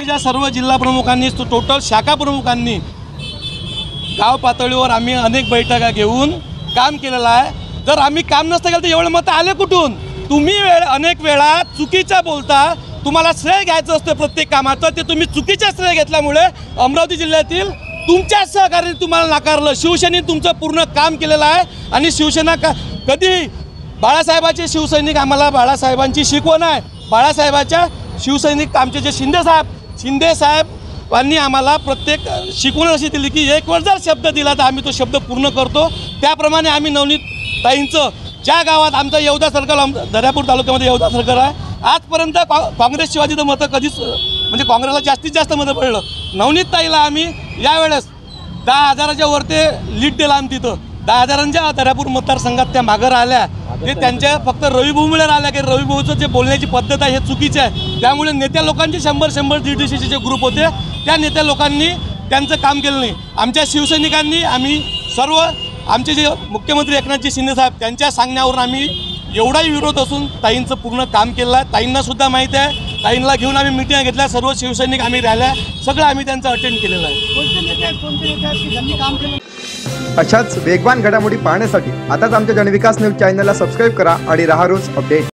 ज्या सर्व जिल्हा प्रमुखांनी टोटल शाखा प्रमुखांनी गाव पातळीवर आम्ही अनेक बैठका घेऊन काम केलेलं आहे। जर आम्ही काम नसतं केलं तर एवढे मत आले कुठून? तुम्ही अनेक वेळा चुकीचं बोलता, तुम्हाला श्रेय घ्यायचं असतं प्रत्येक कामाचं, ते तुम्ही चुकीचं श्रेय घेतल्यामुळे अमरावती जिल्ह्यातील तुमच्या सहकार्याने तुम्हाला नाकारलं। शिवसेनेने तुमचं पूर्ण काम केलेलं आहे आणि शिवसेना कधी बाळासाहेबांचे शिवसैनिक आम्हाला बाळासाहेबांची शिकवण आहे। बाळासाहेबांच्या शिवसैनिक आमचे जे शिंदे साहेबांनी आम्हाला प्रत्येक शिकवण अशी दिली की एक वेळ जर शब्द दिला तर आम्ही तो शब्द पूर्ण करतो। त्याप्रमाणे आम्ही नवनीत ताईंचं ज्या गावात आमचं येवदा सर्कल दर्यापूर तालुक्यामध्ये येवदा सर्कल आहे, आजपर्यंत काँग्रेसशिवाय तिथं मतं कधीच म्हणजे काँग्रेसला जास्तीत जास्त मतं पडलं। नवनीत ताईला आम्ही यावेळेस 10,000च्या वर ते लीड दिला आम्ही तिथं 10,000च्या दर्यापूर मतदारसंघात त्या मागं राहिल्या। ते त्यांच्या फक्त रविभाऊमुळे राहिल्या की रविभाऊचं जे बोलण्याची पद्धत आहे हे चुकीचं आहे। त्यामुळे नेत्या लोकांचे 100 DDCचे जे ग्रुप होते त्या नेत्या लोकांनी त्यांचं काम केलं नाही। आमच्या शिवसैनिकांनी आम्ही सर्व आमचे जे मुख्यमंत्री एकनाथजी शिंदे साहेब त्यांच्या सांगण्यावरून आम्ही एवढाही विरोध असून ताईंचं पूर्ण काम केलं आहे। ताईंनासुद्धा माहिती आहे, ताईंना घेऊन आम्ही मिटिंग घेतल्या, सर्व शिवसैनिक आम्ही राहिल्या, सगळं आम्ही त्यांचं अटेंड केलेलं आहे। अशाच वेगवान घडामोडी पाहण्यासाठी आताच आमच्या जनविकास न्यूज चॅनलला सबस्क्राईब करा आणि रहा रोज अपडेट।